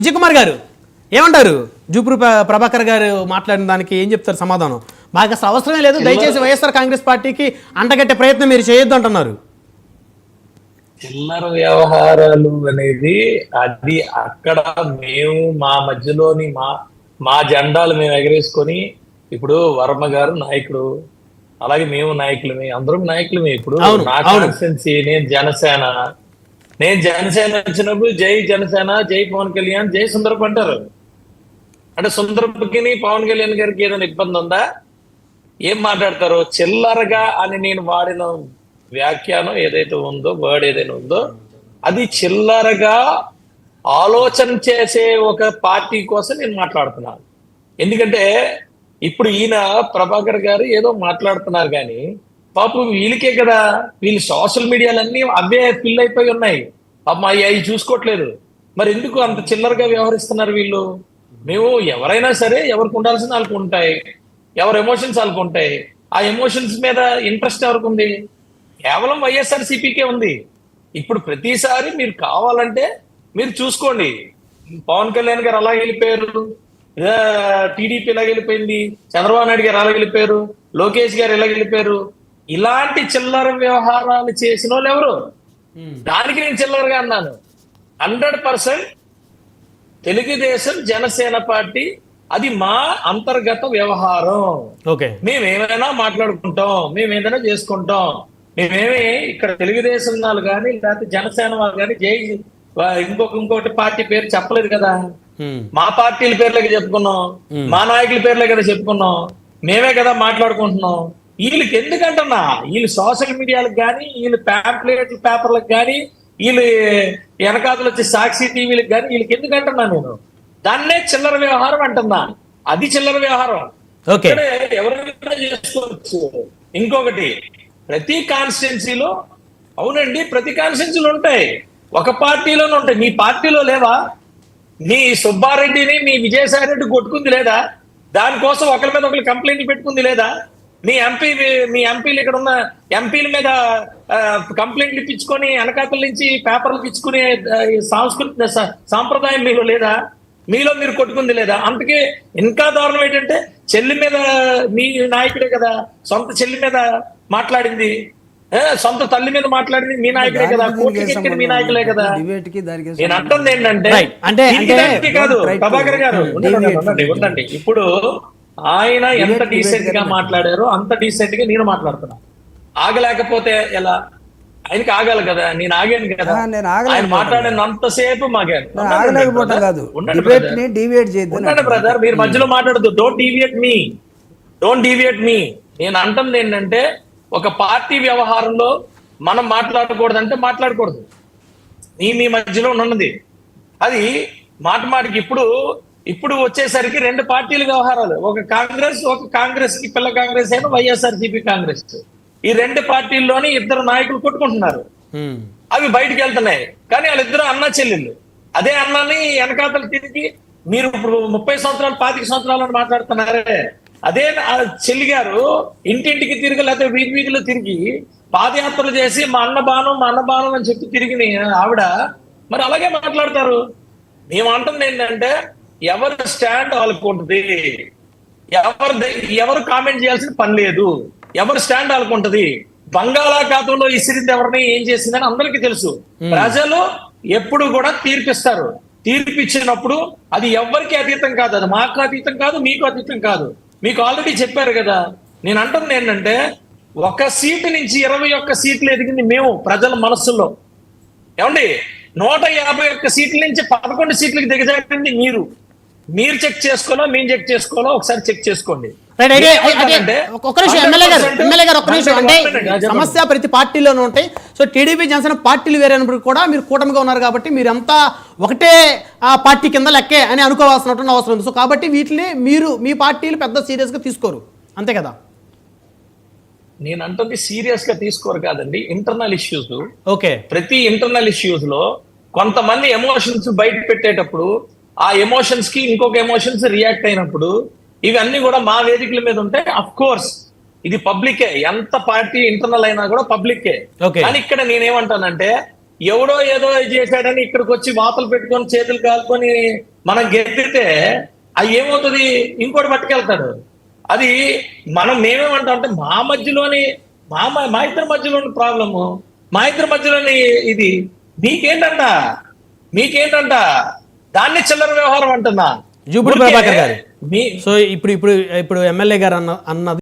విజయ్ కుమార్ గారు ఏమంటారు? జూపూరి ప్రభాకర్ గారు మాట్లాడిన దానికి ఏం చెప్తారు సమాధానం? మాకు అసలు అవసరమే లేదు, దయచేసి వైఎస్ఆర్ కాంగ్రెస్ పార్టీకి అంటగట్టే ప్రయత్నం మీరు చేయొద్దు అంటున్నారు. చిల్లర వ్యవహారాలు అనేది అది అక్కడ మేము మా మధ్యలోని మా జెండాలు మేము ఎగరేసుకొని, ఇప్పుడు వర్మ గారు నాయకుడు, అలాగే మేము నాయకులమే, అందరం నాయకులమే. ఇప్పుడు నా కాన్స్టిట్యున్సీ నేను జనసేన వచ్చినప్పుడు జై జనసేన, జై పవన్ కళ్యాణ్, జై సుందరపు అంటారు. అంటే సుందరపుకి పవన్ కళ్యాణ్ గారికి ఏదైనా ఇబ్బంది ఉందా? ఏం మాట్లాడతారు? చిల్లరగా అని నేను వాడిన వ్యాఖ్యానం ఏదైతే ఉందో, వర్డ్ ఏదైనా ఉందో, అది చిల్లరగా ఆలోచన చేసే ఒక పార్టీ కోసం నేను మాట్లాడుతున్నాను. ఎందుకంటే ఇప్పుడు ఈయన ప్రభాకర్ గారు ఏదో మాట్లాడుతున్నారు కానీ పాపం వీళ్ళకే కదా, వీళ్ళు సోషల్ మీడియాలన్నీ అవే ఫిల్ అయిపోయి ఉన్నాయి. పాపం అవి చూసుకోవట్లేదు. మరి ఎందుకు అంత చిల్లరగా వ్యవహరిస్తున్నారు వీళ్ళు? మేము ఎవరైనా సరే ఎవరికి ఉండాల్సిన వాళ్ళకు ఉంటాయి, ఎవరి ఎమోషన్స్ వాళ్ళకు ఉంటాయి. ఆ ఎమోషన్స్ మీద ఇంట్రెస్ట్ ఎవరికి ఉంది? కేవలం వైఎస్ఆర్సీపీకే ఉంది. ఇప్పుడు ప్రతిసారి మీరు కావాలంటే మీరు చూసుకోండి, పవన్ కళ్యాణ్ గారు అలా వెళ్ళిపోయారు, టీడీపీ ఇలా వెళ్ళిపోయింది, చంద్రబాబు నాయుడు గారు అలా వెళ్ళిపోయారు, లోకేష్ గారు ఇలా వెళ్ళిపోయారు. ఇలాంటి చిల్లర వ్యవహారాలు చేసిన వాళ్ళు ఎవరు? దానికి నేను చిల్లరగా అన్నాను. 100% తెలుగుదేశం జనసేన పార్టీ అది మా అంతర్గత వ్యవహారం. మేమేమైనా మాట్లాడుకుంటాం, మేము ఏదైనా చేసుకుంటాం. మేమేమి ఇక్కడ తెలుగుదేశం వాళ్ళు కానీ లేకపోతే జనసేన వాళ్ళు కానీ ఇంకోటి పార్టీ పేరు చెప్పలేదు కదా. మా పార్టీల పేర్లకి చెప్పుకున్నాం, మా నాయకుల పేర్లే కదా చెప్పుకున్నాం, మేమే కదా మాట్లాడుకుంటున్నాం. వీళ్ళకి ఎందుకంటున్నా, వీళ్ళు సోషల్ మీడియాలకు కానీ, వీళ్ళు ప్యాంప్లెట్ పేపర్లకు కానీ, వీళ్ళు వెనకాతలు వచ్చే సాక్షి టీవీలకు కానీ వీళ్ళకి ఎందుకంటున్నా నేను? దాన్నే చిల్లర వ్యవహారం అంటున్నా. అది చిల్లర వ్యవహారం. ఎవరైనా చేసుకోవచ్చు. ఇంకొకటి, ప్రతి కాన్స్టిట్యున్సీలో, అవునండి ప్రతి కాన్స్టిట్యున్సీలో ఉంటాయి, ఒక పార్టీలోనే ఉంటాయి. మీ పార్టీలో లేవా? మీ సుబ్బారెడ్డిని మీ విజయసాయి రెడ్డి కొట్టుకుంది లేదా? దానికోసం ఒకరి మీద ఒకరు కంప్లైంట్ పెట్టుకుంది లేదా? మీ ఎంపీలు ఇక్కడ ఉన్న ఎంపీల మీద కంప్లైంట్లు ఇప్పించుకొని వెనకాతల నుంచి పేపర్లు ఇచ్చుకునే సాంప్రదాయం మీలో లేదా? మీలో మీరు కొట్టుకుంది లేదా? అందుకే ఇంకా దారుణం ఏంటంటే, చెల్లి మీద మీ నాయకుడే కదా, సొంత చెల్లి మీద మాట్లాడింది, సొంత తల్లి మీద మాట్లాడింది మీ నాయకుడే కదా, కోర్టుకి మీ నాయకులే కదా. నేను అంటుంది ఏంటంటే కాదు ప్రభాకర్ గారు ఉండండి. ఇప్పుడు ఆయన ఎంత డీసెంట్ గా మాట్లాడారో అంత డీసెంట్ గా నేను మాట్లాడుతున్నా. ఆగలేకపోతే ఎలా? ఆయనకి ఆగాలి కదా, నేను ఆగాను కదా. ఆయన మాట్లాడిన అంతసేపు ఉండండి బ్రదర్, మీరు మధ్యలో మాట్లాడదు. డోంట్ డీవియేట్ మీ. నేను అంటుంది ఏంటంటే, ఒక పార్టీ వ్యవహారంలో మనం మాట్లాడకూడదంటే మాట్లాడకూడదు. మీ మధ్యలో ఉన్నది అది మాటికి. ఇప్పుడు వచ్చేసరికి రెండు పార్టీల వ్యవహారాలు, ఒక కాంగ్రెస్ కి పిల్ల కాంగ్రెస్ అయినా వైఎస్ఆర్సీపీ కాంగ్రెస్, ఈ రెండు పార్టీల్లోని ఇద్దరు నాయకులు కొట్టుకుంటున్నారు. అవి బయటకు వెళ్తున్నాయి. కానీ వాళ్ళిద్దరు అన్నా చెల్లెళ్ళు. అదే అన్నాని వెనకాతలు తిరిగి మీరు ఇప్పుడు 30 సంవత్సరాలు 25 సంవత్సరాలు మాట్లాడుతున్నారే, అదే చెల్లి గారు ఇంటింటికి తిరిగి లేకపోతే వీధిలో తిరిగి పాదయాత్రలు చేసి మా అన్న బాణం అని చెప్పి తిరిగి ఆవిడ మరి అలాగే మాట్లాడతారు. మేము అంటుంది ఏంటంటే, ఎవరు స్టాండ్ వాళ్ళకు ఉంటుంది, ఎవరు కామెంట్ చేయాల్సిన పని లేదు, ఎవరు స్టాండ్ వాళ్ళకు ఉంటుంది. బంగాళాఖాతంలో ఇసిరింది ఎవరిని, ఏం చేసిందని అందరికీ తెలుసు. ప్రజలు ఎప్పుడు కూడా తీర్పిస్తారు. తీర్పిచ్చినప్పుడు అది ఎవరికి అతీతం కాదు, అది మాకు అతీతం కాదు, మీకు అతీతం కాదు. మీకు ఆల్రెడీ చెప్పారు కదా. నేను అంటుంది ఏంటంటే, 1 సీటు నుంచి 21 సీట్లు ఎదిగింది మేము ప్రజల మనస్సులో. ఏమండి, 151 సీట్ల నుంచి 11 సీట్లకు దిగజారింది మీరు చెక్ చేసుకోవాలో మేము చెక్ చేసుకోవాలో ఒకసారి చెక్ చేసుకోండి. సమస్య ప్రతి పార్టీలోనూ ఉంటాయి. సో టీడీపీ జనసేన పార్టీలు వేరైనప్పుడు కూడా మీరు కూటమిగా ఉన్నారు కాబట్టి మీరంతా ఒకటే పార్టీ కింద లెక్కే అని అనుకోవాల్సినటువంటి అవసరం ఉంది. సో కాబట్టి వీటిని మీ పార్టీలు పెద్ద సీరియస్ గా తీసుకోరు, అంతే కదా? నేను అంటుంది సీరియస్ గా తీసుకోరు కాదండి, ఇంటర్నల్ ఇష్యూస్. ప్రతి ఇంటర్నల్ ఇష్యూస్ లో కొంతమంది ఎమోషన్స్ బయట పెట్టేటప్పుడు ఆ ఎమోషన్స్ కి ఇంకొక ఎమోషన్స్ రియాక్ట్ అయినప్పుడు ఇవన్నీ కూడా మా వేదికల మీద ఉంటాయి. అఫ్ కోర్స్ ఇది పబ్లికే, ఎంత పార్టీ ఇంటర్నల్ అయినా కూడా పబ్లికే. కానీ ఇక్కడ నేనేమంటానంటే, ఎవడో ఏదో చేశాడని ఇక్కడికి వచ్చి వాతలు పెట్టుకొని చేతులు కాలుకొని మనం గెలిపితే అది ఏమవుతుంది, ఇంకోటి పట్టుకెళ్తాడు. అది మేమేమంటాం అంటే మా మధ్యలోని మా ఇద్దరి మధ్యలోని ప్రాబ్లము, మా ఇద్దరి మధ్యలోని ఇది మీకేంటంట దాన్ని చిల్లర వ్యవహారం అంటున్నా. జూపూడి ప్రభాకర్ గారు, సో ఇప్పుడు ఎమ్మెల్యే గారు అన్నది